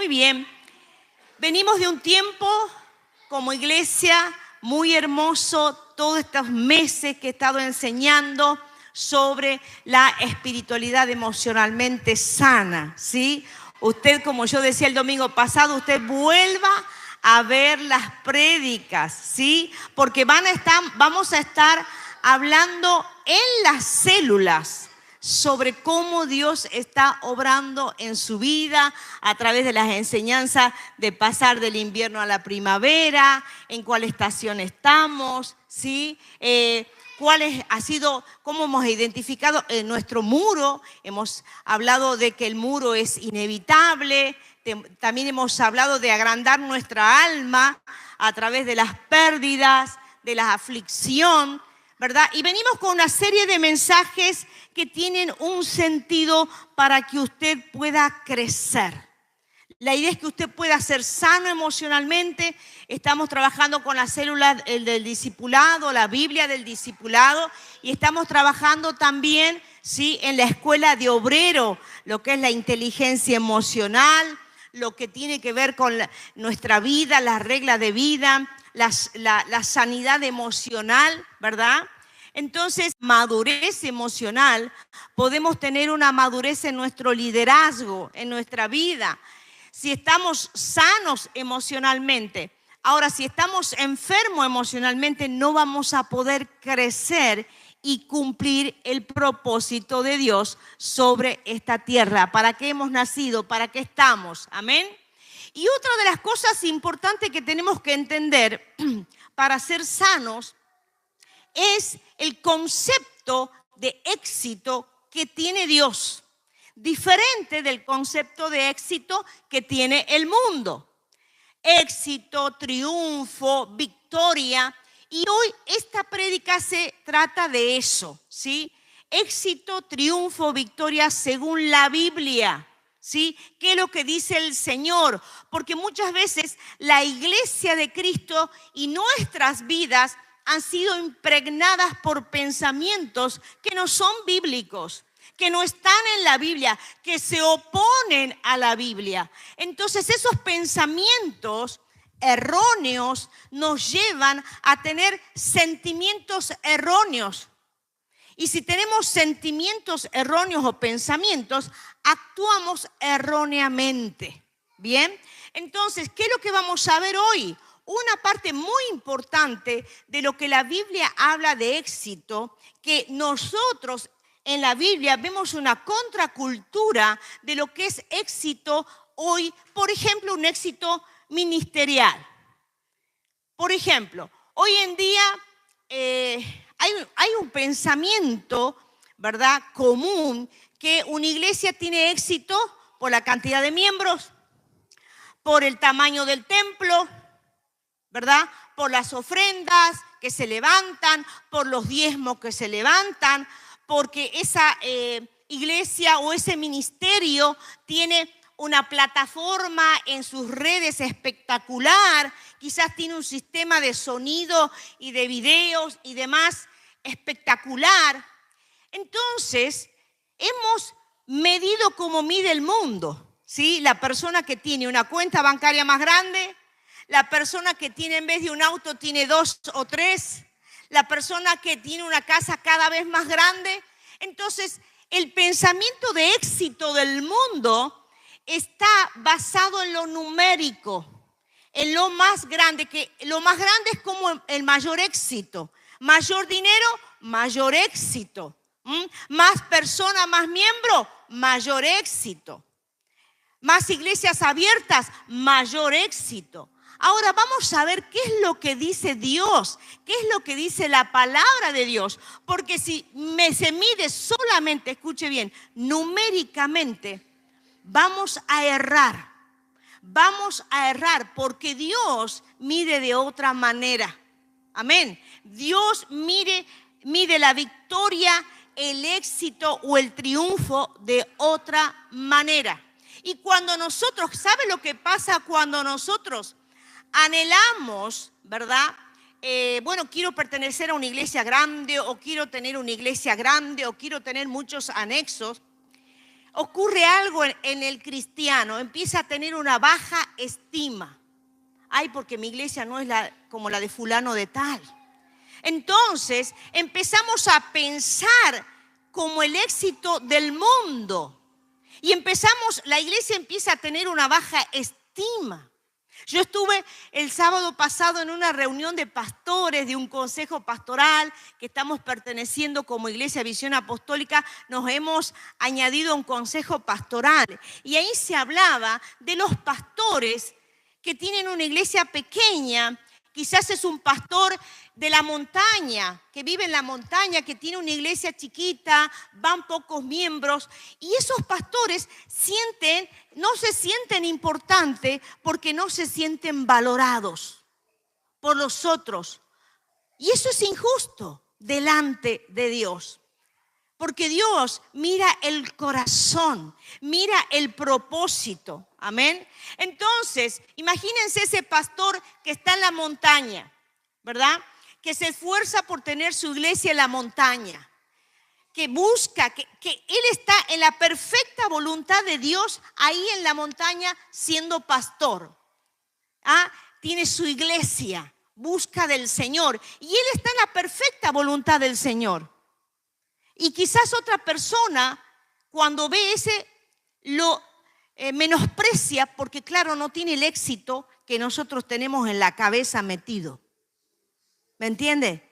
Muy bien. Venimos de un tiempo como iglesia muy hermoso, todos estos meses que he estado enseñando sobre la espiritualidad emocionalmente sana, ¿sí? Usted, como yo decía el domingo pasado, usted vuelva a ver las prédicas, ¿sí? Porque vamos a estar hablando en las células sobre cómo Dios está obrando en su vida a través de las enseñanzas de pasar del invierno a la primavera, en cuál estación estamos, ¿sí? Cómo hemos identificado nuestro muro. Hemos hablado de que el muro es inevitable. También hemos hablado de agrandar nuestra alma a través de las pérdidas, de la aflicción, ¿verdad? Y venimos con una serie de mensajes que tienen un sentido para que usted pueda crecer. La idea es que usted pueda ser sano emocionalmente. Estamos trabajando con las células del discipulado, la Biblia del discipulado, y estamos trabajando también, ¿sí?, en la escuela de obrero, lo que es la inteligencia emocional, lo que tiene que ver con nuestra vida, las reglas de vida, la sanidad emocional, ¿verdad? Entonces, madurez emocional, podemos tener una madurez en nuestro liderazgo, en nuestra vida, si estamos sanos emocionalmente. Ahora, si estamos enfermos emocionalmente, no vamos a poder crecer y cumplir el propósito de Dios sobre esta tierra. ¿Para qué hemos nacido? ¿Para qué estamos? Amén. Y otra de las cosas importantes que tenemos que entender para ser sanos es el concepto de éxito que tiene Dios, diferente del concepto de éxito que tiene el mundo. Éxito, triunfo, victoria. Y hoy esta prédica se trata de eso, ¿sí? Éxito, triunfo, victoria según la Biblia, ¿sí? ¿Qué es lo que dice el Señor? Porque muchas veces la iglesia de Cristo y nuestras vidas han sido impregnadas por pensamientos que no son bíblicos, que no están en la Biblia, que se oponen a la Biblia. Entonces esos pensamientos erróneos nos llevan a tener sentimientos erróneos. Y si tenemos sentimientos erróneos o pensamientos, actuamos erróneamente. ¿Bien? Entonces, ¿qué es lo que vamos a ver hoy? Una parte muy importante de lo que la Biblia habla de éxito, que nosotros en la Biblia vemos una contracultura de lo que es éxito hoy. Por ejemplo, un éxito ministerial. Por ejemplo, hoy en día hay un pensamiento, ¿verdad?, común, que una iglesia tiene éxito por la cantidad de miembros, por el tamaño del templo, ¿verdad?, por las ofrendas que se levantan, por los diezmos que se levantan, porque esa iglesia o ese ministerio tiene una plataforma en sus redes espectacular, quizás tiene un sistema de sonido y de videos y demás espectacular. Entonces, hemos medido como mide el mundo, ¿sí? La persona que tiene una cuenta bancaria más grande, la persona que tiene, en vez de un auto, tiene 2 o 3, la persona que tiene una casa cada vez más grande. Entonces, el pensamiento de éxito del mundo está basado en lo numérico, en lo más grande, que lo más grande es como el mayor éxito. Mayor dinero, mayor éxito. Más personas, más miembros, mayor éxito. Más iglesias abiertas, mayor éxito. Ahora vamos a ver qué es lo que dice Dios, qué es lo que dice la palabra de Dios. Porque si se mide solamente, escuche bien, numéricamente, vamos a errar. Vamos a errar porque Dios mide de otra manera. Amén. Dios mide la victoria, el éxito o el triunfo de otra manera. Y cuando nosotros, ¿sabe lo que pasa cuando nosotros anhelamos, verdad? Quiero pertenecer a una iglesia grande, o quiero tener una iglesia grande, o quiero tener muchos anexos. ocurre algo en el cristiano, empieza a tener una baja estima. Ay, porque mi iglesia no es como la de fulano de tal. Entonces empezamos a pensar como el éxito del mundo. Y la iglesia empieza a tener una baja estima. Yo estuve el sábado pasado en una reunión de pastores de un consejo pastoral que estamos perteneciendo como Iglesia Visión Apostólica. Nos hemos añadido a un consejo pastoral y ahí se hablaba de los pastores que tienen una iglesia pequeña. Quizás es un pastor de la montaña, que vive en la montaña, que tiene una iglesia chiquita, van pocos miembros. Y esos pastores no se sienten importantes porque no se sienten valorados por los otros. Y eso es injusto delante de Dios. Porque Dios mira el corazón, mira el propósito. Amén. Entonces, imagínense ese pastor que está en la montaña, ¿verdad? Que se esfuerza por tener su iglesia en la montaña. Que busca, que él está en la perfecta voluntad de Dios ahí en la montaña siendo pastor. Tiene su iglesia, busca del Señor. Y él está en la perfecta voluntad del Señor. Y quizás otra persona, cuando ve lo menosprecia porque, claro, no tiene el éxito que nosotros tenemos en la cabeza metido. ¿Me entiende?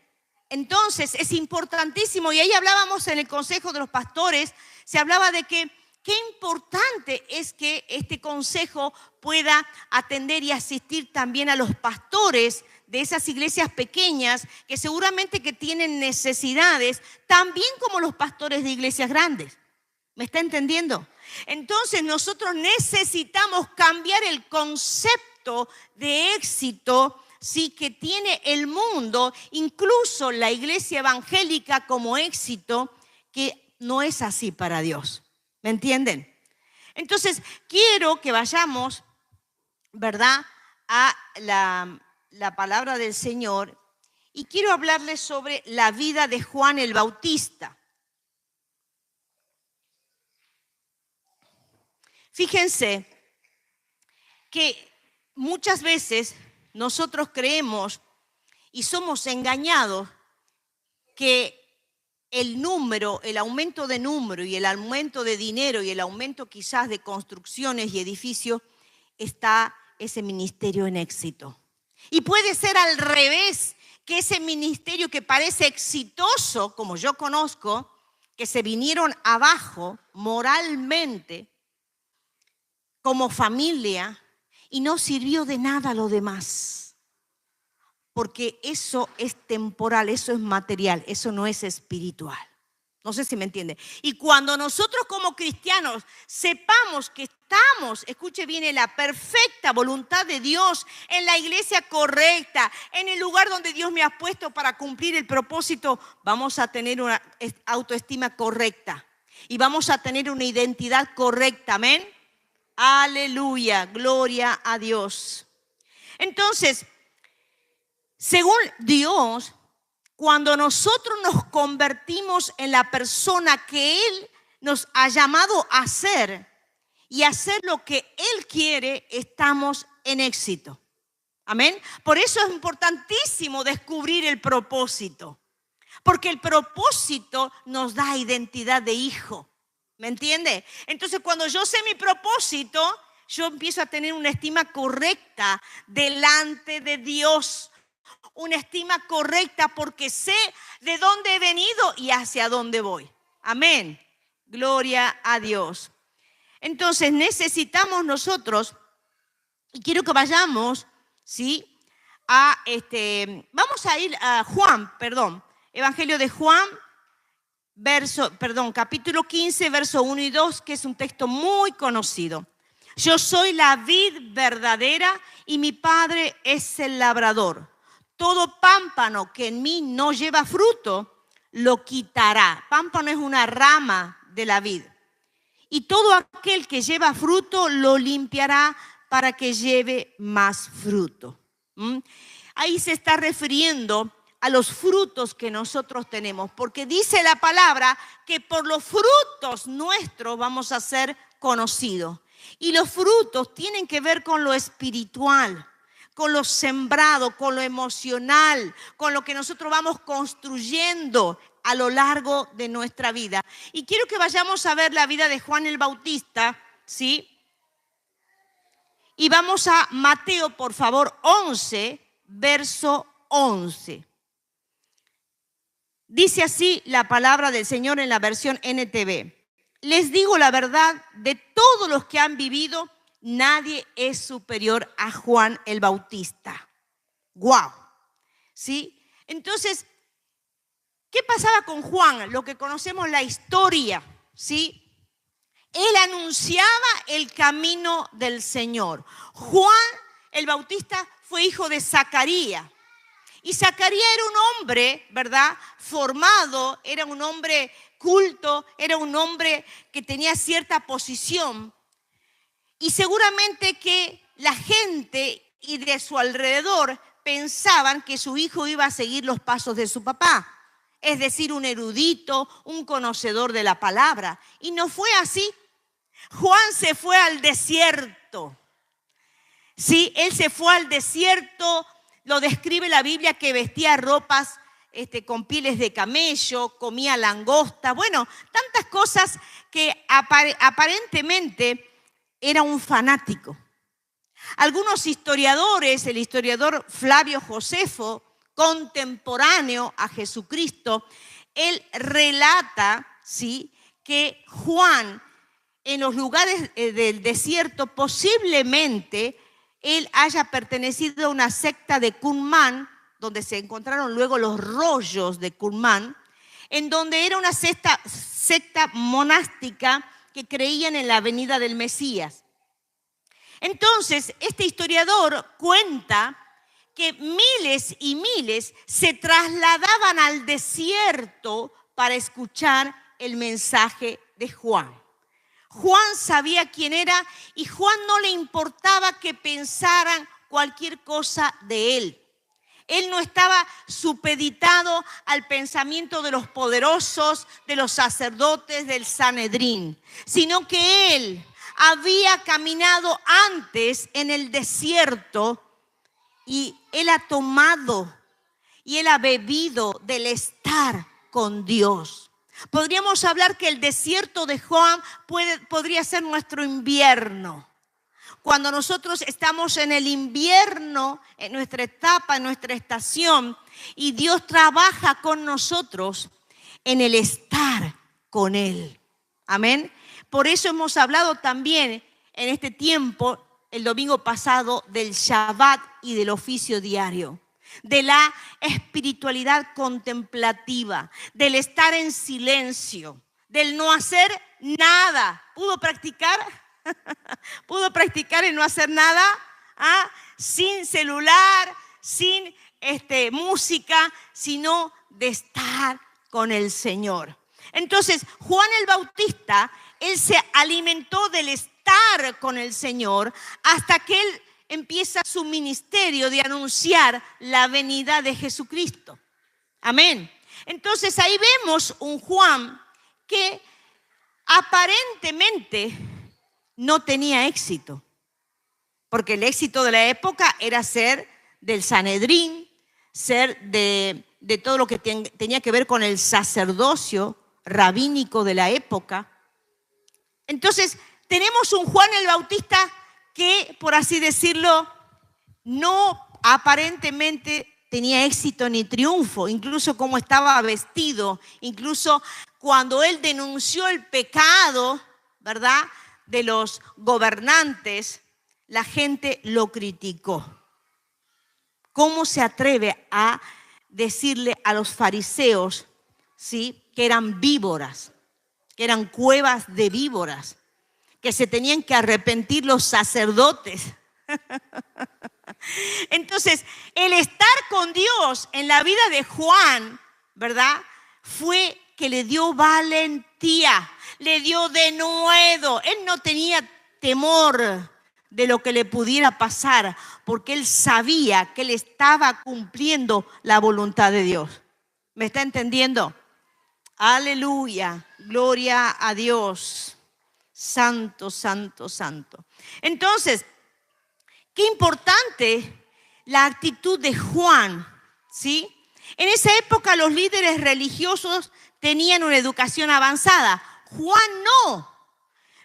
Entonces, es importantísimo. Y ahí hablábamos en el Consejo de los Pastores, se hablaba de que qué importante es que este consejo pueda atender y asistir también a los pastores de esas iglesias pequeñas que seguramente que tienen necesidades, también como los pastores de iglesias grandes. ¿Me está entendiendo? Entonces nosotros necesitamos cambiar el concepto de éxito, sí, que tiene el mundo, incluso la iglesia evangélica como éxito, que no es así para Dios. ¿Me entienden? Entonces quiero que vayamos, ¿verdad?, a la palabra del Señor, y quiero hablarles sobre la vida de Juan el Bautista. Fíjense que muchas veces nosotros creemos y somos engañados que el aumento de número y el aumento de dinero y el aumento quizás de construcciones y edificios, está ese ministerio en éxito. Y puede ser al revés, que ese ministerio que parece exitoso, como yo conozco, que se vinieron abajo moralmente, como familia, y no sirvió de nada a lo demás. Porque eso es temporal, eso es material, eso no es espiritual. No sé si me entiende. Y cuando nosotros como cristianos sepamos que estamos, escuche bien, en la perfecta voluntad de Dios, en la iglesia correcta, en el lugar donde Dios me ha puesto para cumplir el propósito, vamos a tener una autoestima correcta y vamos a tener una identidad correcta. Amén. Aleluya, gloria a Dios. Entonces, según Dios, cuando nosotros nos convertimos en la persona que Él nos ha llamado a ser y hacer lo que Él quiere, estamos en éxito. Amén. Por eso es importantísimo descubrir el propósito, porque el propósito nos da identidad de hijo. ¿Me entiende? Entonces, cuando yo sé mi propósito, yo empiezo a tener una estima correcta delante de Dios. Una estima correcta porque sé de dónde he venido y hacia dónde voy. Amén. Gloria a Dios. Entonces necesitamos nosotros, y quiero que vayamos, ¿sí?, vamos a ir a Evangelio de Juan, capítulo 15, verso 1 y 2, que es un texto muy conocido. Yo soy la vid verdadera y mi Padre es el labrador. Todo pámpano que en mí no lleva fruto, lo quitará. Pámpano es una rama de la vid. Y todo aquel que lleva fruto, lo limpiará para que lleve más fruto. Ahí se está refiriendo a los frutos que nosotros tenemos, porque dice la palabra que por los frutos nuestros vamos a ser conocidos. Y los frutos tienen que ver con lo espiritual, con lo sembrado, con lo emocional, con lo que nosotros vamos construyendo a lo largo de nuestra vida. Y quiero que vayamos a ver la vida de Juan el Bautista, ¿sí? Y vamos a Mateo, por favor, 11, verso 11. Dice así la palabra del Señor en la versión NTV. Les digo la verdad, de todos los que han vivido, nadie es superior a Juan el Bautista. ¡Guau! ¿Sí? Entonces, ¿qué pasaba con Juan? Lo que conocemos la historia, ¿sí? Él anunciaba el camino del Señor. Juan el Bautista fue hijo de Zacarías. Y Zacarías era un hombre, ¿verdad?, formado, era un hombre culto, era un hombre que tenía cierta posición. Y seguramente que la gente y de su alrededor pensaban que su hijo iba a seguir los pasos de su papá. Es decir, un erudito, un conocedor de la palabra. Y no fue así. Juan se fue al desierto. Sí, él se fue al desierto. Lo describe la Biblia que vestía ropas con pieles de camello, comía langosta. Bueno, tantas cosas que aparentemente era un fanático. Algunos historiadores, el historiador Flavio Josefo, contemporáneo a Jesucristo, él relata, ¿sí?, que Juan en los lugares del desierto posiblemente él haya pertenecido a una secta de Qumran, donde se encontraron luego los rollos de Qumran, en donde era una secta monástica que creían en la venida del Mesías. Entonces, este historiador cuenta que miles y miles se trasladaban al desierto para escuchar el mensaje de Juan. Juan sabía quién era y Juan no le importaba que pensaran cualquier cosa de él. Él no estaba supeditado al pensamiento de los poderosos, de los sacerdotes, del Sanedrín, sino que él había caminado antes en el desierto y él ha tomado y él ha bebido del estar con Dios. Podríamos hablar que el desierto de Juan podría ser nuestro invierno. Cuando nosotros estamos en el invierno, en nuestra etapa, en nuestra estación, y Dios trabaja con nosotros en el estar con Él. Amén. Por eso hemos hablado también en este tiempo, el domingo pasado, del Shabbat y del oficio diario, de la espiritualidad contemplativa, del estar en silencio, del no hacer nada. ¿Pudo practicar? ¿Pudo practicar en no hacer nada? Sin celular, sin música, sino de estar con el Señor. Entonces, Juan el Bautista, él se alimentó del estar con el Señor hasta que él empieza su ministerio de anunciar la venida de Jesucristo. Amén. Entonces ahí vemos un Juan que aparentemente no tenía éxito, porque el éxito de la época era ser del Sanedrín, ser de todo lo que tenía que ver con el sacerdocio rabínico de la época. Entonces tenemos un Juan el Bautista que, por así decirlo, no aparentemente tenía éxito ni triunfo, incluso cómo estaba vestido, incluso cuando él denunció el pecado, ¿verdad?, de los gobernantes, la gente lo criticó. ¿Cómo se atreve a decirle a los fariseos, ¿sí?, que eran víboras, que eran cuevas de víboras, que se tenían que arrepentir los sacerdotes? Entonces, el estar con Dios en la vida de Juan, ¿verdad?, fue que le dio valentía, le dio denuedo. Él no tenía temor de lo que le pudiera pasar, porque él sabía que él estaba cumpliendo la voluntad de Dios. ¿Me está entendiendo? Aleluya, gloria a Dios. Santo, santo, santo. Entonces, qué importante la actitud de Juan, ¿sí? En esa época los líderes religiosos tenían una educación avanzada. Juan no.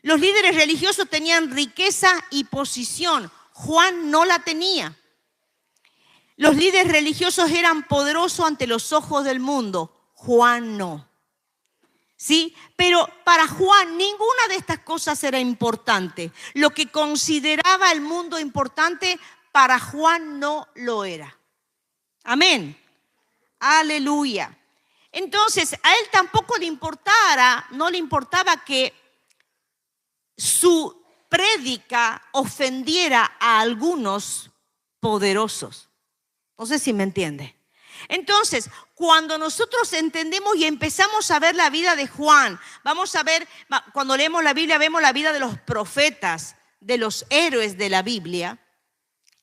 Los líderes religiosos tenían riqueza y posición. Juan no la tenía. Los líderes religiosos eran poderosos ante los ojos del mundo. Juan no. ¿Sí? Pero para Juan ninguna de estas cosas era importante. Lo que consideraba el mundo importante, para Juan no lo era. Amén. Aleluya. Entonces, a él tampoco no le importaba que su prédica ofendiera a algunos poderosos. No sé si me entiende. Entonces, cuando nosotros entendemos y empezamos a ver la vida de Juan, vamos a ver, cuando leemos la Biblia, vemos la vida de los profetas, de los héroes de la Biblia.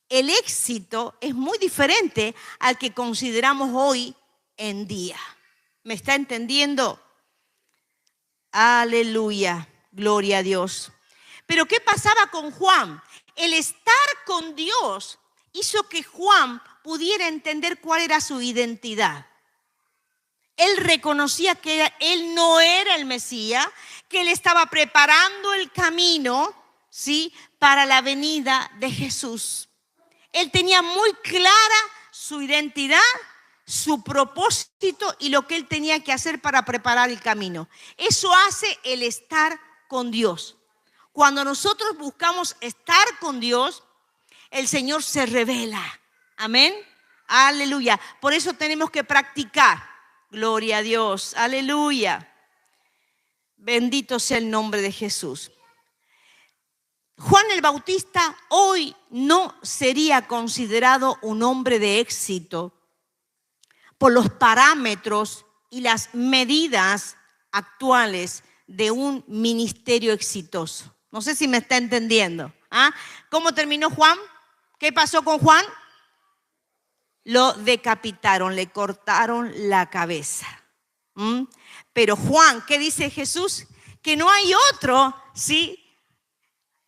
El éxito es muy diferente al que consideramos hoy en día. ¿Me está entendiendo? Aleluya, gloria a Dios. Pero ¿qué pasaba con Juan? El estar con Dios hizo que Juan pudiera entender cuál era su identidad. Él reconocía que él no era el Mesías, que él estaba preparando el camino, ¿sí?, para la venida de Jesús. Él tenía muy clara su identidad, su propósito y lo que él tenía que hacer para preparar el camino. Eso hace el estar con Dios. Cuando nosotros buscamos estar con Dios, el Señor se revela. Amén. Aleluya. Por eso tenemos que practicar. Gloria a Dios. Aleluya. Bendito sea el nombre de Jesús. Juan el Bautista hoy no sería considerado un hombre de éxito por los parámetros y las medidas actuales de un ministerio exitoso. No sé si me está entendiendo. ¿Cómo terminó Juan? ¿Qué pasó con Juan? Lo decapitaron, le cortaron la cabeza. Pero Juan, ¿qué dice Jesús? Que no hay otro, ¿sí?,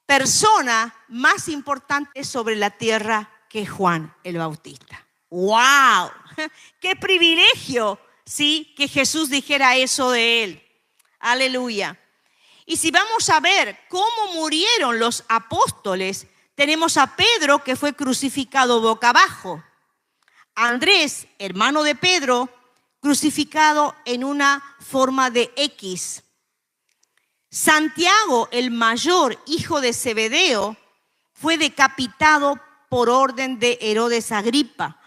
persona más importante sobre la tierra que Juan el Bautista. ¡Wow! ¡Qué privilegio! ¿Sí? Que Jesús dijera eso de él. Aleluya. Y si vamos a ver cómo murieron los apóstoles, tenemos a Pedro, que fue crucificado boca abajo. A Andrés, hermano de Pedro, crucificado en una forma de X. Santiago, el mayor, hijo de Zebedeo, fue decapitado por orden de Herodes Agripa.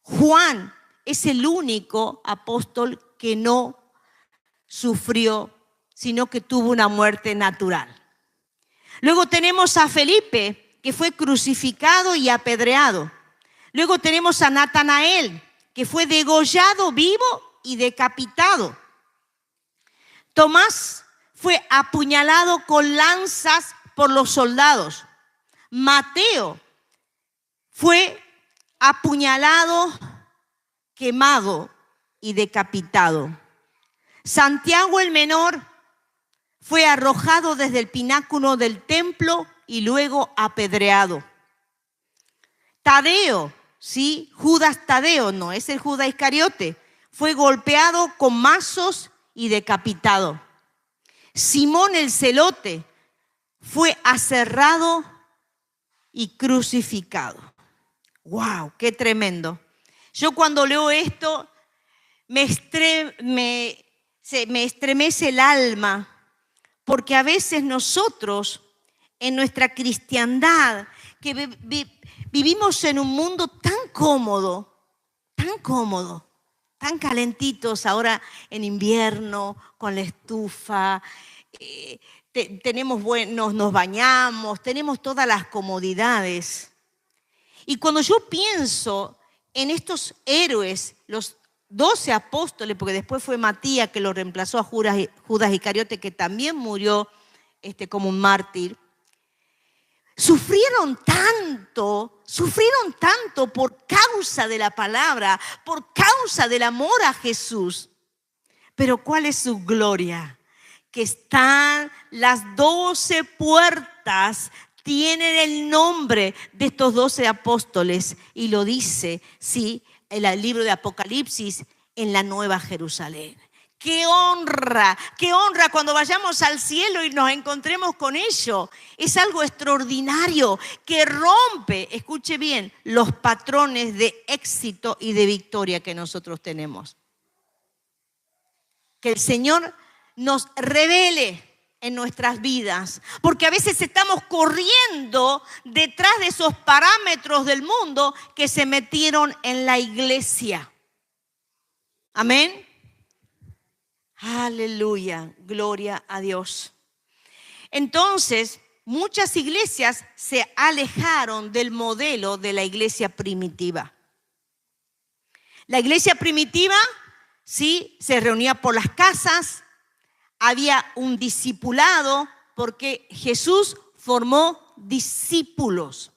Juan es el único apóstol que no sufrió, sino que tuvo una muerte natural. Luego tenemos a Felipe, que fue crucificado y apedreado. Luego tenemos a Natanael, que fue degollado vivo y decapitado. Tomás fue apuñalado con lanzas por los soldados. Mateo fue apuñalado, quemado y decapitado. Santiago el menor fue arrojado desde el pináculo del templo y luego apedreado. Tadeo, ¿sí? Judas Tadeo, no es el Judas Iscariote, fue golpeado con mazos y decapitado. Simón el celote fue aserrado y crucificado. ¡Wow! ¡Qué tremendo! Yo cuando leo esto me estremece el alma, porque a veces nosotros en nuestra cristiandad, que vivimos en un mundo tan cómodo, tan calentitos ahora en invierno, con la estufa, nos bañamos, tenemos todas las comodidades. Y cuando yo pienso en estos héroes, los 12 apóstoles, porque después fue Matías que lo reemplazó a Judas Iscariote, que también murió como un mártir, sufrieron tanto por causa de la palabra, por causa del amor a Jesús. Pero ¿cuál es su gloria? Que están las 12 puertas, tienen el nombre de estos 12 apóstoles y lo dice, sí, en el libro de Apocalipsis, en la Nueva Jerusalén. ¡Qué honra cuando vayamos al cielo y nos encontremos con ello! Es algo extraordinario que rompe, escuche bien, los patrones de éxito y de victoria que nosotros tenemos. Que el Señor nos revele en nuestras vidas, porque a veces estamos corriendo detrás de esos parámetros del mundo que se metieron en la iglesia. Amén. Aleluya, gloria a Dios. Entonces, muchas iglesias se alejaron del modelo de la iglesia primitiva. La iglesia primitiva, sí, se reunía por las casas, había un discipulado, porque Jesús formó discípulos.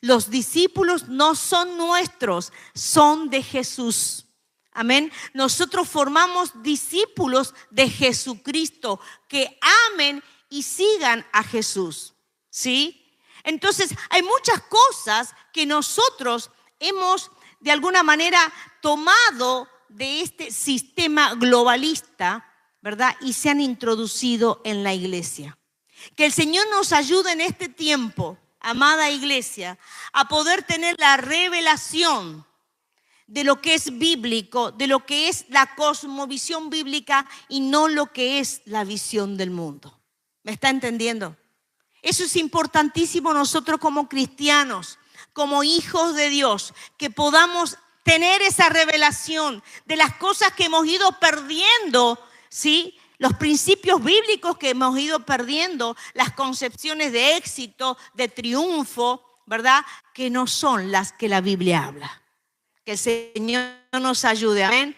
Los discípulos no son nuestros, son de Jesús. Amén. Nosotros formamos discípulos de Jesucristo que amen y sigan a Jesús. ¿Sí? Entonces, hay muchas cosas que nosotros hemos de alguna manera tomado de este sistema globalista, ¿verdad? Y se han introducido en la iglesia. Que el Señor nos ayude en este tiempo, amada iglesia, a poder tener la revelación de lo que es bíblico, de lo que es la cosmovisión bíblica y no lo que es la visión del mundo. ¿Me está entendiendo? Eso es importantísimo nosotros como cristianos, como hijos de Dios, que podamos tener esa revelación de las cosas que hemos ido perdiendo, ¿sí? Los principios bíblicos que hemos ido perdiendo, las concepciones de éxito, de triunfo, ¿verdad? Que no son las que la Biblia habla. Que el Señor nos ayude, amén.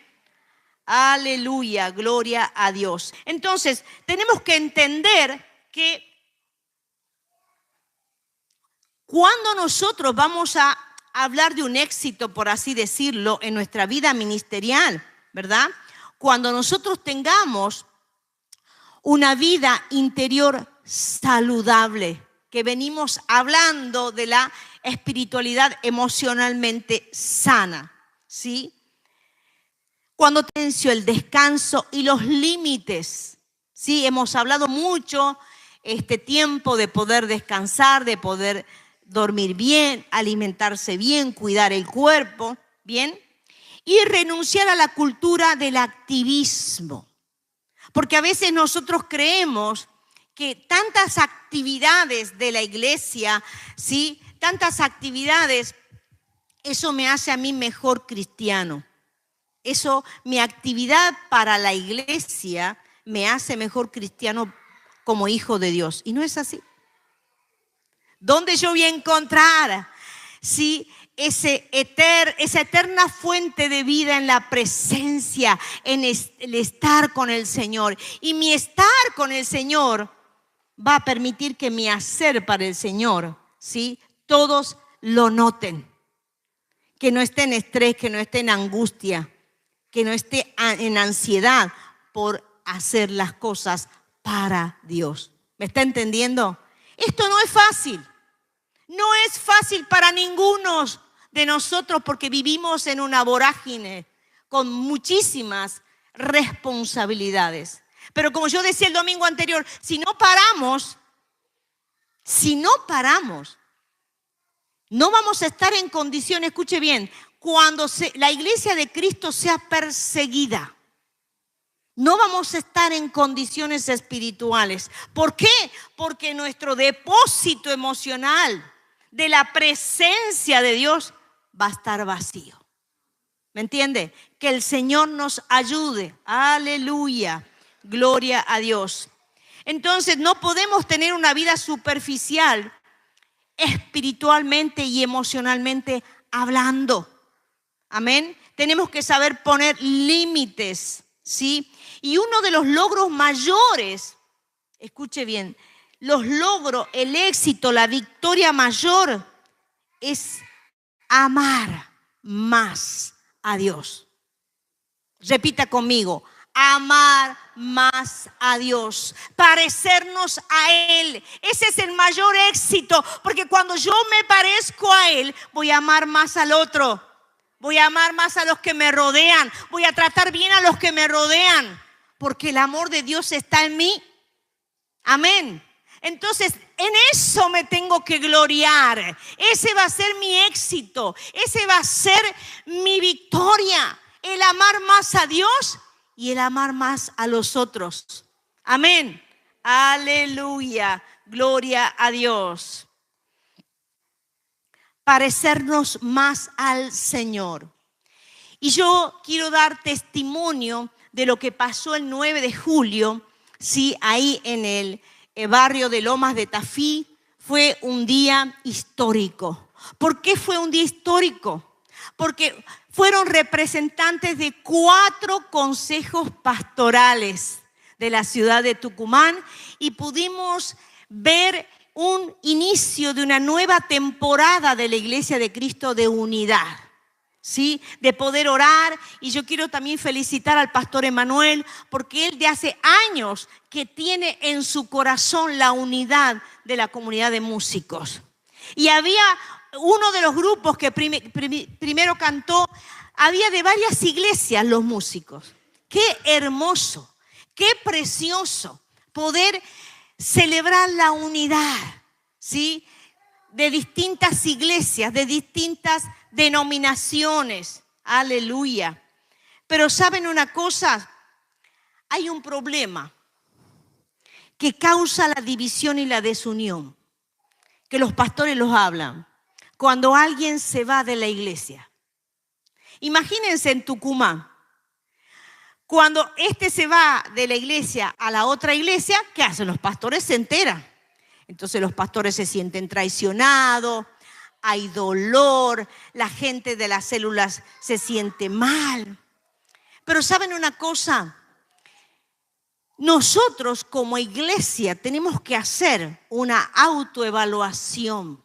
Aleluya, gloria a Dios. Entonces, tenemos que entender que cuando nosotros vamos a hablar de un éxito, por así decirlo, en nuestra vida ministerial, ¿verdad? Cuando nosotros tengamos una vida interior saludable, que venimos hablando de la espiritualidad emocionalmente sana, ¿sí? Cuando tencio el descanso y los límites, ¿sí? Hemos hablado mucho este tiempo de poder descansar, de poder dormir bien, alimentarse bien, cuidar el cuerpo, ¿bien? Y renunciar a la cultura del activismo. Porque a veces nosotros creemos que tantas actividades de la iglesia, ¿sí? Tantas actividades, eso me hace a mí mejor cristiano. Eso, mi actividad para la iglesia me hace mejor cristiano como hijo de Dios. Y no es así. ¿Dónde yo voy a encontrar, sí, esa eterna fuente de vida en la presencia, en el estar con el Señor? Y mi estar con el Señor va a permitir que mi hacer para el Señor, ¿sí?, todos lo noten. Que no esté en estrés, que no esté en angustia, que no esté en ansiedad por hacer las cosas para Dios. ¿Me está entendiendo? Esto no es fácil. No es fácil para ninguno de nosotros porque vivimos en una vorágine con muchísimas responsabilidades. Pero como yo decía el domingo anterior, si no paramos, no vamos a estar en condiciones, escuche bien, cuando la iglesia de Cristo sea perseguida. No vamos a estar en condiciones espirituales. ¿Por qué? Porque nuestro depósito emocional de la presencia de Dios va a estar vacío. ¿Me entiende? Que el Señor nos ayude. Aleluya. Gloria a Dios. Entonces no podemos tener una vida superficial espiritualmente y emocionalmente hablando. Amén. Tenemos que saber poner límites, ¿sí? Y uno de los logros mayores, escuche bien, los logros, el éxito, la victoria mayor es amar más a Dios. Repita conmigo, amar más a Dios, parecernos a Él. Ese es el mayor éxito, porque cuando yo me parezco a Él, voy a amar más al otro, voy a amar más a los que me rodean, voy a tratar bien a los que me rodean, porque el amor de Dios está en mí. Amén. Entonces, en eso me tengo que gloriar. Ese va a ser mi éxito, ese va a ser mi victoria, el amar más a Dios y el amar más a los otros. Amén. Aleluya. Gloria a Dios. Parecernos más al Señor. Y yo quiero dar testimonio de lo que pasó el 9 de julio, sí, ahí en el barrio de Lomas de Tafí. Fue un día histórico. ¿Por qué fue un día histórico? Porque fueron representantes de 4 consejos pastorales de la ciudad de Tucumán y pudimos ver un inicio de una nueva temporada de la Iglesia de Cristo de unidad, ¿sí? De poder orar. Y yo quiero también felicitar al pastor Emanuel, porque él de hace años que tiene en su corazón la unidad de la comunidad de músicos. Y había uno de los grupos que primero cantó, había de varias iglesias los músicos. Qué hermoso, qué precioso poder celebrar la unidad, ¿sí? De distintas iglesias, de distintas denominaciones. Aleluya. Pero ¿saben una cosa? Hay un problema que causa la división y la desunión, que los pastores los hablan. Cuando alguien se va de la iglesia. Imagínense en Tucumán. Cuando se va de la iglesia a la otra iglesia, ¿qué hacen? Los pastores se enteran. Entonces los pastores se sienten traicionados, hay dolor, la gente de las células se siente mal. Pero ¿saben una cosa? Nosotros como iglesia tenemos que hacer una autoevaluación.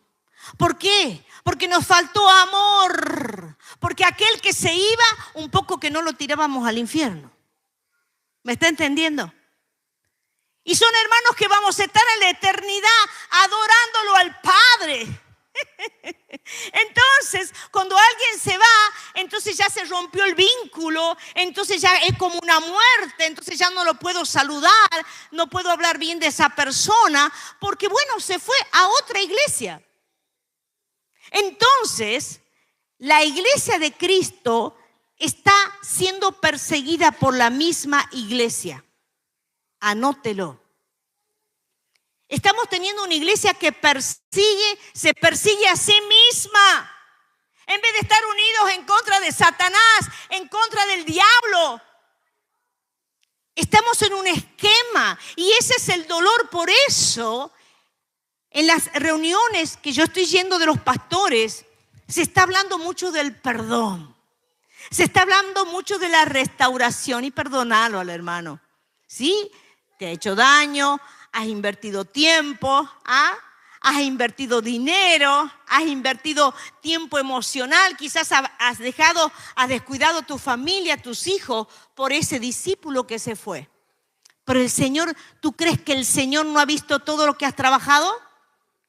¿Por qué? Porque nos faltó amor. Porque aquel que se iba, un poco que no lo tirábamos al infierno. ¿Me está entendiendo? Y son hermanos que vamos a estar en la eternidad adorándolo al Padre. Entonces, cuando alguien se va, entonces ya se rompió el vínculo, entonces ya es como una muerte, entonces ya no lo puedo saludar, no puedo hablar bien de esa persona, porque bueno, se fue a otra iglesia. Entonces, la iglesia de Cristo está siendo perseguida por la misma iglesia. Anótelo. Estamos teniendo una iglesia que se persigue a sí misma. En vez de estar unidos en contra de Satanás, en contra del diablo. Estamos en un esquema y ese es el dolor. Por eso, en las reuniones que yo estoy yendo de los pastores, se está hablando mucho del perdón. Se está hablando mucho de la restauración y perdonarlo al hermano. ¿Sí? Te ha hecho daño, has invertido tiempo, has invertido dinero, has invertido tiempo emocional, quizás has descuidado tu familia, tus hijos, por ese discípulo que se fue. Pero el Señor, ¿tú crees que el Señor no ha visto todo lo que has trabajado?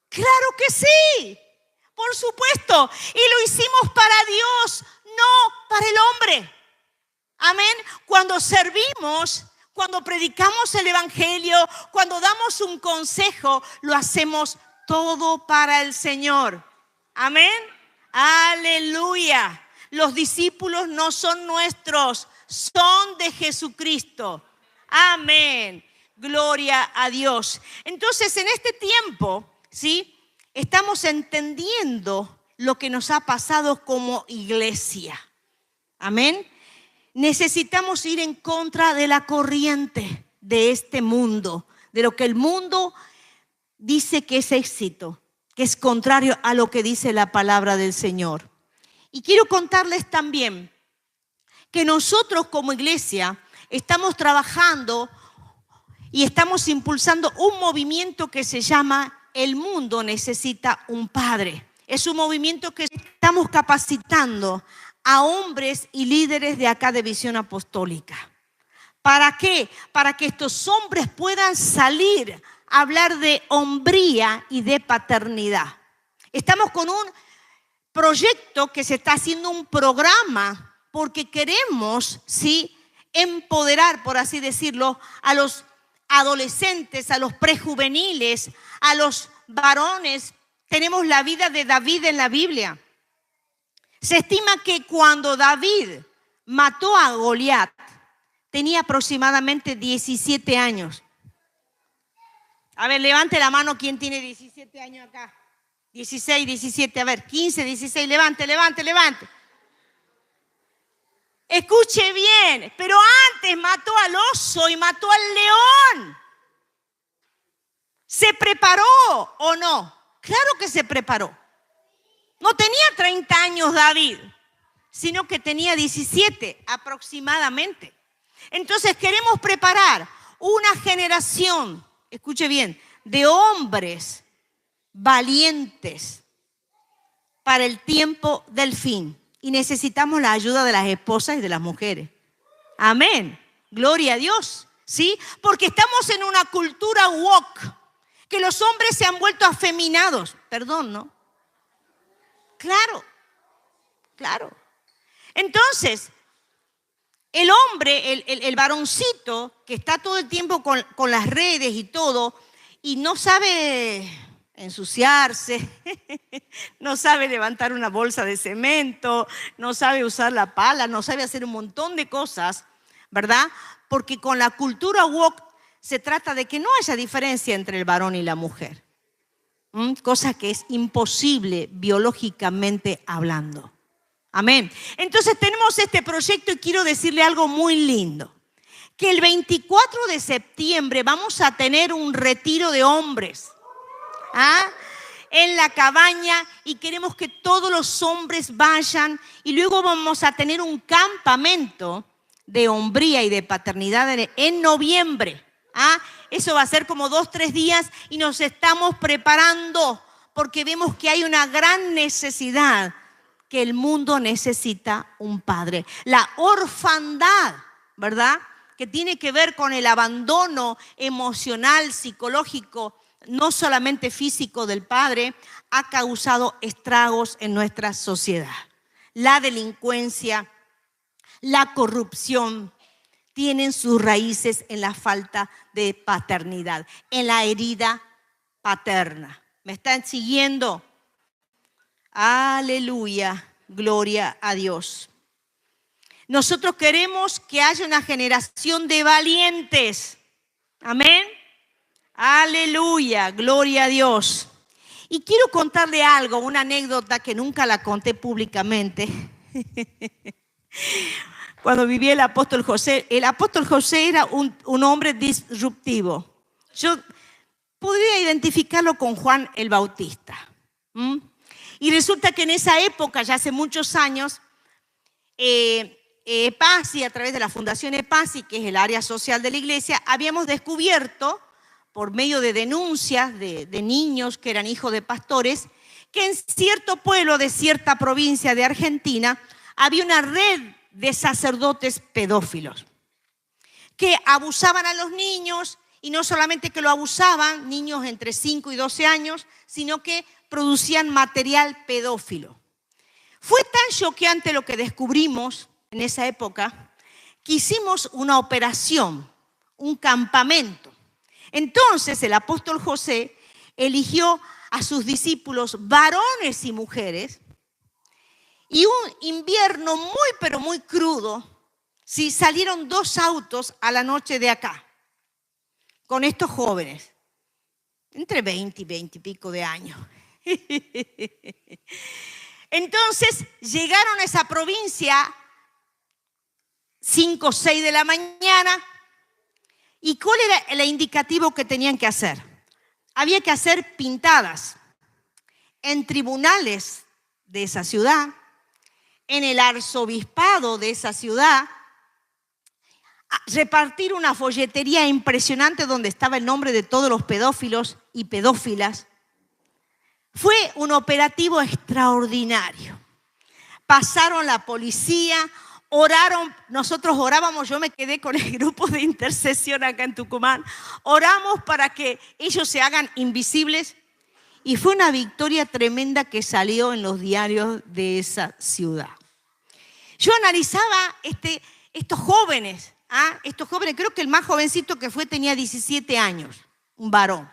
¡Claro que sí! Por supuesto. Y lo hicimos para Dios, no para el hombre. Amén. Cuando servimos, cuando predicamos el evangelio, cuando damos un consejo, lo hacemos todo para el Señor. Amén. Aleluya. Los discípulos no son nuestros, son de Jesucristo. Amén. Gloria a Dios. Entonces, en este tiempo, ¿sí? Estamos entendiendo lo que nos ha pasado como iglesia. Amén. Necesitamos ir en contra de la corriente de este mundo, de lo que el mundo dice que es éxito, que es contrario a lo que dice la palabra del Señor. Y quiero contarles también que nosotros como iglesia estamos trabajando y estamos impulsando un movimiento que se llama El Mundo Necesita un Padre. Es un movimiento que estamos capacitando a hombres y líderes de acá de Visión Apostólica. ¿Para qué? Para que estos hombres puedan salir a hablar de hombría y de paternidad. Estamos con un proyecto que se está haciendo, un programa, porque queremos, ¿sí?, empoderar, por así decirlo, a los adolescentes, a los prejuveniles, a los varones. Tenemos la vida de David en la Biblia. Se estima que cuando David mató a Goliat, tenía aproximadamente 17 años. A ver, levante la mano quien tiene 17 años acá. 16, 17, a ver, 15, 16, levante. Escuche bien, pero antes mató al oso y mató al león. ¿Se preparó o no? Claro que se preparó. No tenía 30 años David, sino que tenía 17 aproximadamente. Entonces queremos preparar una generación, escuche bien, de hombres valientes para el tiempo del fin. Y necesitamos la ayuda de las esposas y de las mujeres. Amén. Gloria a Dios. ¿Sí? Porque estamos en una cultura woke, que los hombres se han vuelto afeminados. Perdón, ¿no? Claro. Entonces, el hombre, el varoncito que está todo el tiempo con las redes y todo, y no sabe ensuciarse, no sabe levantar una bolsa de cemento, no sabe usar la pala, no sabe hacer un montón de cosas, ¿verdad? Porque con la cultura woke se trata de que no haya diferencia entre el varón y la mujer, cosa que es imposible biológicamente hablando. Amén. Entonces tenemos este proyecto y quiero decirle algo muy lindo, que el 24 de septiembre vamos a tener un retiro de hombres en la cabaña, y queremos que todos los hombres vayan, y luego vamos a tener un campamento de hombría y de paternidad en noviembre. Eso va a ser como 2-3 días y nos estamos preparando porque vemos que hay una gran necesidad, que el mundo necesita un padre. La orfandad, ¿verdad?, que tiene que ver con el abandono emocional, psicológico, no solamente físico del padre, ha causado estragos en nuestra sociedad. La delincuencia, la corrupción tienen sus raíces en la falta de paternidad, en la herida paterna. ¿Me están siguiendo? Aleluya, gloria a Dios. Nosotros queremos que haya una generación de valientes. Amén. Aleluya, gloria a Dios. Y quiero contarle algo, una anécdota que nunca la conté públicamente. Cuando vivía el apóstol José era un hombre disruptivo. Yo podría identificarlo con Juan el Bautista. Y resulta que en esa época, ya hace muchos años, EPASI, a través de la Fundación EPASI, que es el área social de la iglesia, habíamos descubierto, por medio de denuncias de niños que eran hijos de pastores, que en cierto pueblo de cierta provincia de Argentina había una red de sacerdotes pedófilos que abusaban a los niños, y no solamente que lo abusaban, niños entre 5 y 12 años, sino que producían material pedófilo. Fue tan choqueante lo que descubrimos en esa época que hicimos una operación, un campamento. Entonces el apóstol José eligió a sus discípulos, varones y mujeres, y un invierno muy pero muy crudo, sí, salieron 2 autos a la noche de acá, con estos jóvenes, entre 20 y 20 y pico de años. Entonces llegaron a esa provincia 5 o 6 de la mañana. ¿Y cuál era el indicativo que tenían que hacer? Había que hacer pintadas en tribunales de esa ciudad, en el arzobispado de esa ciudad, repartir una folletería impresionante donde estaba el nombre de todos los pedófilos y pedófilas. Fue un operativo extraordinario. Pasaron la policía, oraron, nosotros orábamos, yo me quedé con el grupo de intercesión acá en Tucumán, oramos para que ellos se hagan invisibles y fue una victoria tremenda que salió en los diarios de esa ciudad. Yo analizaba estos jóvenes, creo que el más jovencito que fue tenía 17 años, un varón.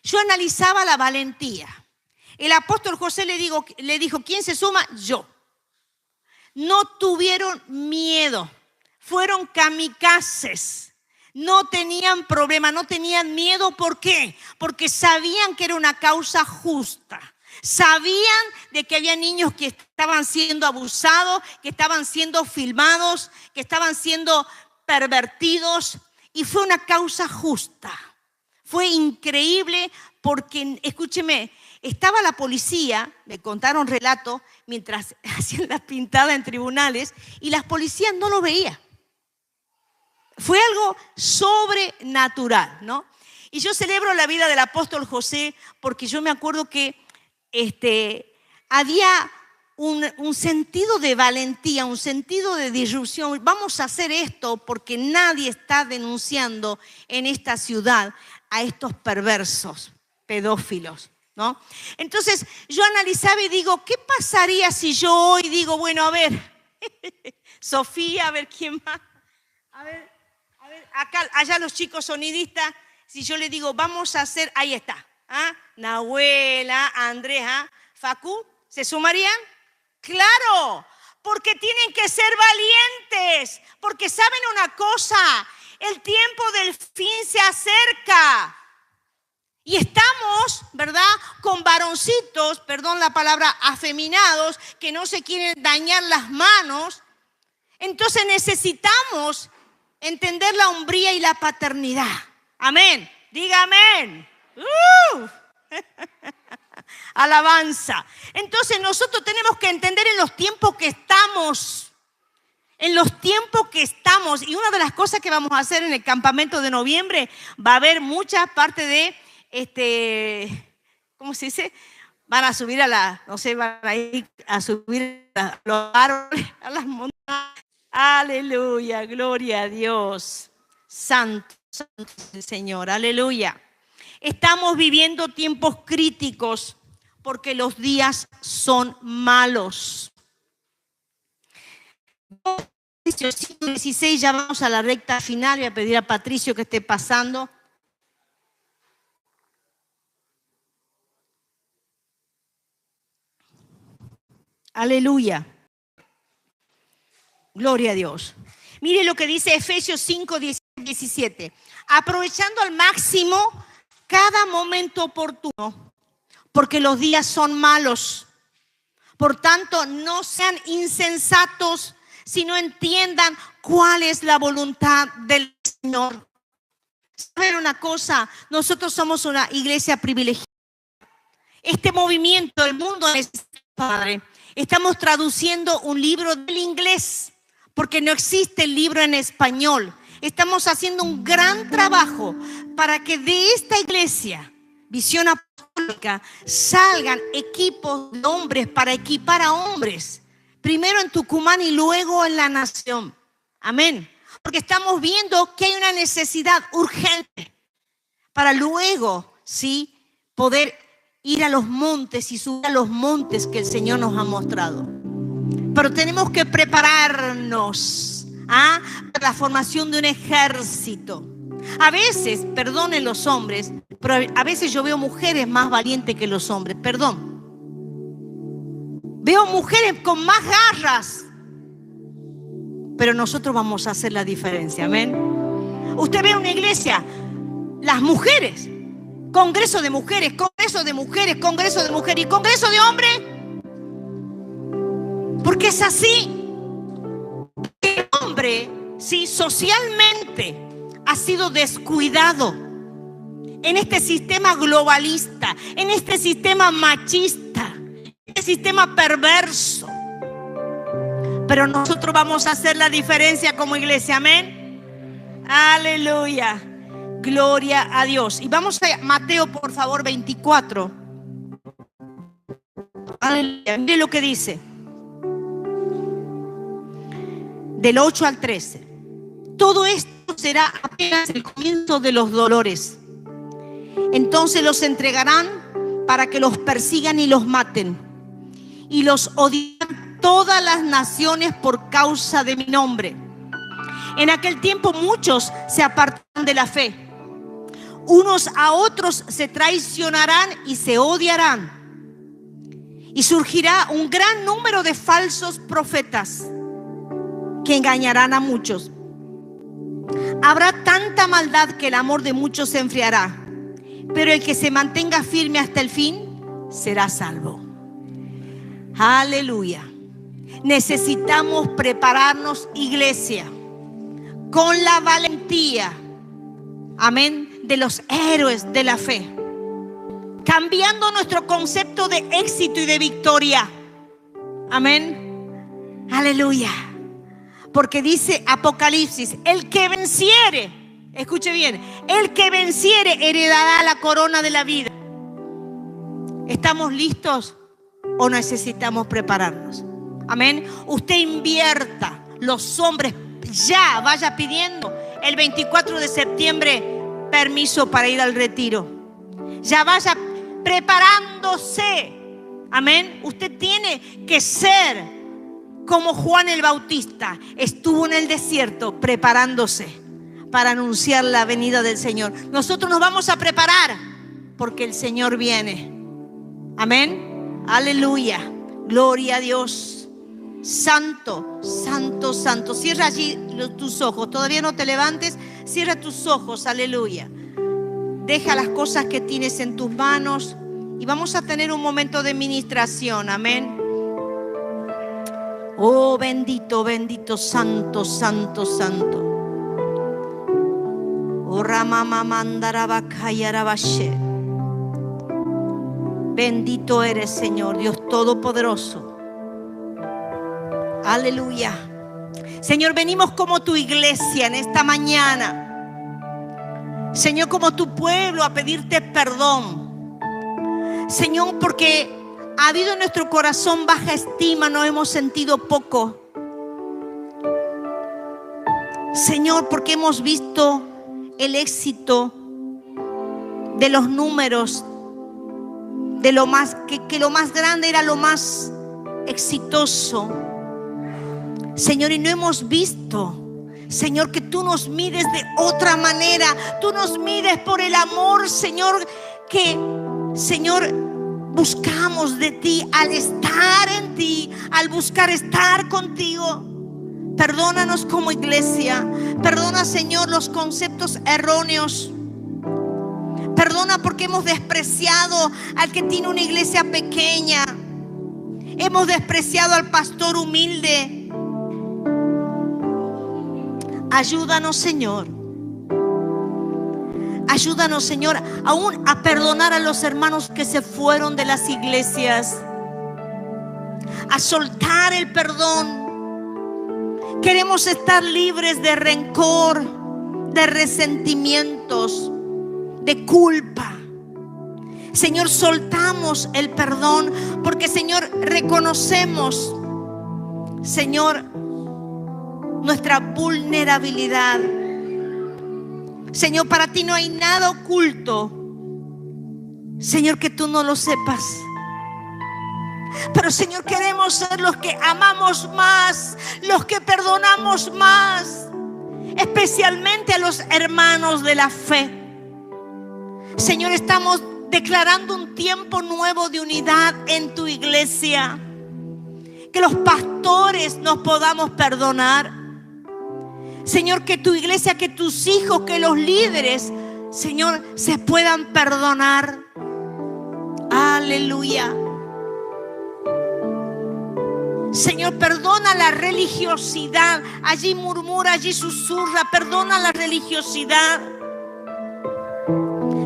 Yo analizaba la valentía. El apóstol José le dijo, ¿quién se suma? Yo. No tuvieron miedo, fueron kamikazes, no tenían problema, no tenían miedo. ¿Por qué? Porque sabían que era una causa justa. Sabían de que había niños que estaban siendo abusados, que estaban siendo filmados, que estaban siendo pervertidos, y fue una causa justa. Fue increíble porque, escúcheme, estaba la policía, me contaron relatos, mientras hacían la pintada en tribunales, y las policías no lo veían. Fue algo sobrenatural, ¿no? Y yo celebro la vida del apóstol José porque yo me acuerdo que había un sentido de valentía, un sentido de disrupción. Vamos a hacer esto porque nadie está denunciando en esta ciudad a estos perversos pedófilos, ¿no? Entonces yo analizaba y digo, ¿qué pasaría si yo hoy digo, bueno, a ver, Sofía, a ver quién más, a ver, acá, allá los chicos sonidistas, si yo le digo, vamos a hacer, ahí está, Nahuela, Andrés, Facu, ¿se sumarían? Claro, porque tienen que ser valientes, porque saben una cosa, el tiempo del fin se acerca. Y estamos, ¿verdad?, con varoncitos, perdón la palabra, afeminados, que no se quieren dañar las manos. Entonces necesitamos entender la hombría y la paternidad. Amén. Diga amén. Alabanza. Entonces nosotros tenemos que entender en los tiempos que estamos. En los tiempos que estamos. Y una de las cosas que vamos a hacer en el campamento de noviembre, va a haber mucha parte de ¿cómo se dice? Van a subir van a ir a subir a los árboles, a las montañas. Aleluya, gloria a Dios. Santo, santo es el Señor, aleluya. Estamos viviendo tiempos críticos porque los días son malos. 16, ya vamos a la recta final. Voy a pedir a Patricio que esté pasando. Aleluya. Gloria a Dios. Mire lo que dice Efesios 5, 17. Aprovechando al máximo cada momento oportuno, porque los días son malos. Por tanto, no sean insensatos, sino entiendan cuál es la voluntad del Señor. ¿Saben una cosa? Nosotros somos una iglesia privilegiada. Este movimiento, el mundo necesita, Padre. Estamos traduciendo un libro del inglés porque no existe el libro en español. Estamos haciendo un gran trabajo para que de esta iglesia, Visión Apostólica, salgan equipos de hombres para equipar a hombres. Primero en Tucumán y luego en la nación. Amén. Porque estamos viendo que hay una necesidad urgente para luego, sí, poder ir a los montes y subir a los montes que el Señor nos ha mostrado. Pero tenemos que prepararnos para la formación de un ejército. A veces, perdonen los hombres, pero a veces yo veo mujeres más valientes que los hombres, perdón. Veo mujeres con más garras, pero nosotros vamos a hacer la diferencia, amén. Usted ve una iglesia, las mujeres, congreso de mujeres, congreso de mujeres, congreso de mujeres y congreso de hombres. Porque es así. El hombre, sí, socialmente ha sido descuidado en este sistema globalista, en este sistema machista, en este sistema perverso. pero nosotros vamos a hacer la diferencia como iglesia. Amén. Aleluya. Gloria a Dios. Y vamos a Mateo, por favor, 24. Aleluya. Mire lo que dice. Del 8 al 13. Todo esto será apenas el comienzo de los dolores. Entonces los entregarán para que los persigan y los maten. Y los odiarán todas las naciones por causa de mi nombre. En aquel tiempo muchos se apartarán de la fe. Unos a otros se traicionarán y se odiarán. Y surgirá un gran número de falsos profetas que engañarán a muchos. Habrá tanta maldad que el amor de muchos se enfriará. Pero el que se mantenga firme hasta el fin será salvo. Aleluya. Necesitamos prepararnos, iglesia, con la valentía, amén, de los héroes de la fe, cambiando nuestro concepto de éxito y de victoria. Amén. Aleluya. Porque dice Apocalipsis, el que venciere, escuche bien, el que venciere heredará la corona de la vida. ¿Estamos listos o necesitamos prepararnos? Amén. Usted invierta, los hombres ya vaya pidiendo el 24 de septiembre permiso para ir al retiro. Ya vaya preparándose. Amén. Usted tiene que ser como Juan el Bautista. Estuvo en el desierto preparándose para anunciar la venida del Señor. Nosotros nos vamos a preparar porque el Señor viene. Amén. Aleluya. Gloria a Dios. Santo, santo, santo. Cierra allí tus ojos. Todavía no te levantes. Cierra tus ojos. Aleluya. Deja las cosas que tienes en tus manos y vamos a tener un momento de ministración. Amén. Oh, bendito, bendito, santo, santo, santo. Oh, Ramamamandarabakhayarabashe. Bendito eres, Señor, Dios Todopoderoso. Aleluya. Señor, venimos como tu iglesia en esta mañana. Señor, como tu pueblo a pedirte perdón. Señor, porque ha habido en nuestro corazón baja estima, nos hemos sentido poco. Señor, porque hemos visto el éxito de los números, de lo más que lo más grande era lo más exitoso. Señor, y no hemos visto, Señor, que tú nos mides de otra manera. Tú nos mides por el amor, Señor, que, Señor, buscamos de ti al estar en ti, al buscar estar contigo. Perdónanos como iglesia. Perdona, Señor, los conceptos erróneos. Perdona porque hemos despreciado al que tiene una iglesia pequeña. Hemos despreciado al pastor humilde. Ayúdanos, Señor. Ayúdanos, Señor, aún a perdonar a los hermanos que se fueron de las iglesias. A soltar el perdón. Queremos estar libres de rencor, de resentimientos, de culpa. Señor, soltamos el perdón porque, Señor, reconocemos, Señor, nuestra vulnerabilidad. Señor, para ti no hay nada oculto, Señor, que tú no lo sepas. Pero, Señor, queremos ser los que amamos más, los que perdonamos más, especialmente a los hermanos de la fe. Señor, estamos declarando un tiempo nuevo de unidad en tu iglesia. Que los pastores nos podamos perdonar. Señor, que tu iglesia, que tus hijos, que los líderes, Señor, se puedan perdonar. Aleluya. Señor, perdona la religiosidad. Allí murmura, allí susurra. Perdona la religiosidad,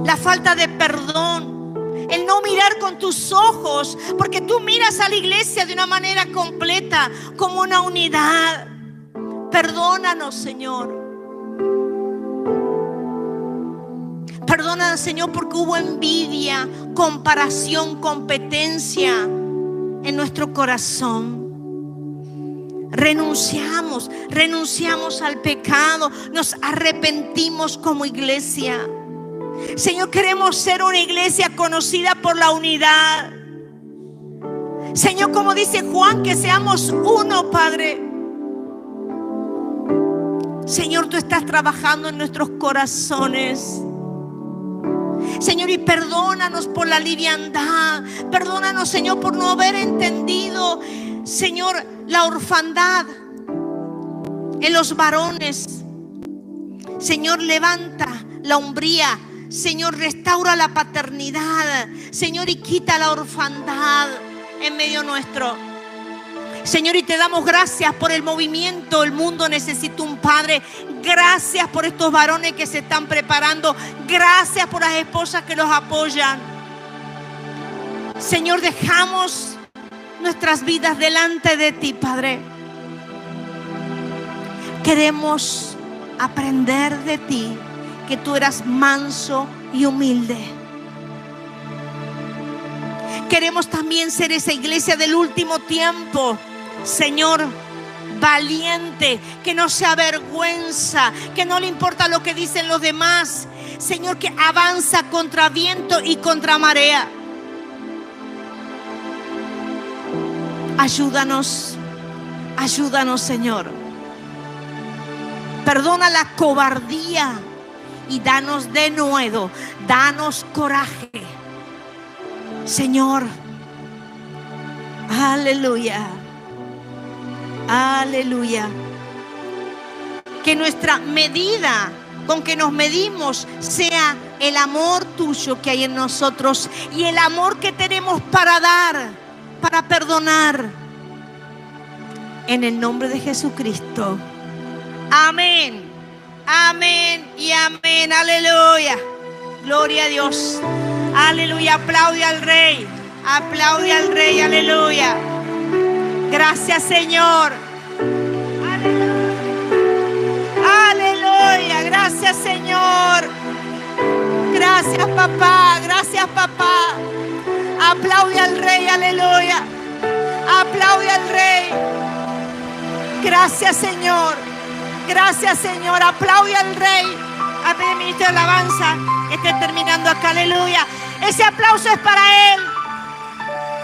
la falta de perdón. el no mirar con tus ojos, porque tú miras a la iglesia de una manera completa, como una unidad. Perdónanos, Señor. Perdónanos, Señor, porque hubo envidia, comparación, competencia en nuestro corazón. Renunciamos al pecado, nos arrepentimos como iglesia. Señor, queremos ser una iglesia conocida por la unidad. Señor, como dice Juan, que seamos uno, Padre. Señor, tú estás trabajando en nuestros corazones. Señor, y perdónanos por la liviandad. Perdónanos, Señor, por no haber entendido, Señor, la orfandad en los varones. Señor, levanta la hombría. Señor, restaura la paternidad. Señor, y quita la orfandad en medio nuestro. Señor, y te damos gracias por el movimiento. El mundo necesita un padre. Gracias por estos varones que se están preparando. Gracias por las esposas que los apoyan. Señor, dejamos nuestras vidas delante de ti, Padre. Queremos aprender de ti, que tú eras manso y humilde. Queremos también ser esa iglesia del último tiempo, Señor, valiente, que no se avergüenza, que no le importa lo que dicen los demás. Señor, que avanza contra viento y contra marea. Ayúdanos, Señor. Perdona la cobardía y danos de nuevo, danos coraje. Señor, aleluya, aleluya. Que nuestra medida con que nos medimos sea el amor tuyo que hay en nosotros y el amor que tenemos para dar, para perdonar. En el nombre de Jesucristo. Amén. Amén y amén. Aleluya. Gloria a Dios. Aleluya. Aplaude al Rey. Aplaude al Rey. Aleluya. Gracias, Señor. Aleluya. Aleluya. Gracias, Señor. Gracias, papá. Gracias, papá. Aplaude al Rey. Aleluya. Aplaude al Rey. Gracias, Señor. Gracias, Señor. Aplaude al Rey. A ver, ministro de alabanza, esté terminando acá. Aleluya. Ese aplauso es para Él.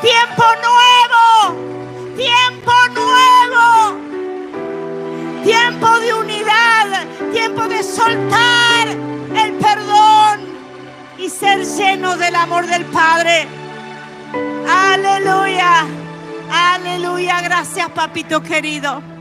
Tiempo nuevo. Tiempo nuevo. Tiempo de unidad. Tiempo de soltar el perdón y ser lleno del amor del Padre. Aleluya. Aleluya. Gracias, papito querido.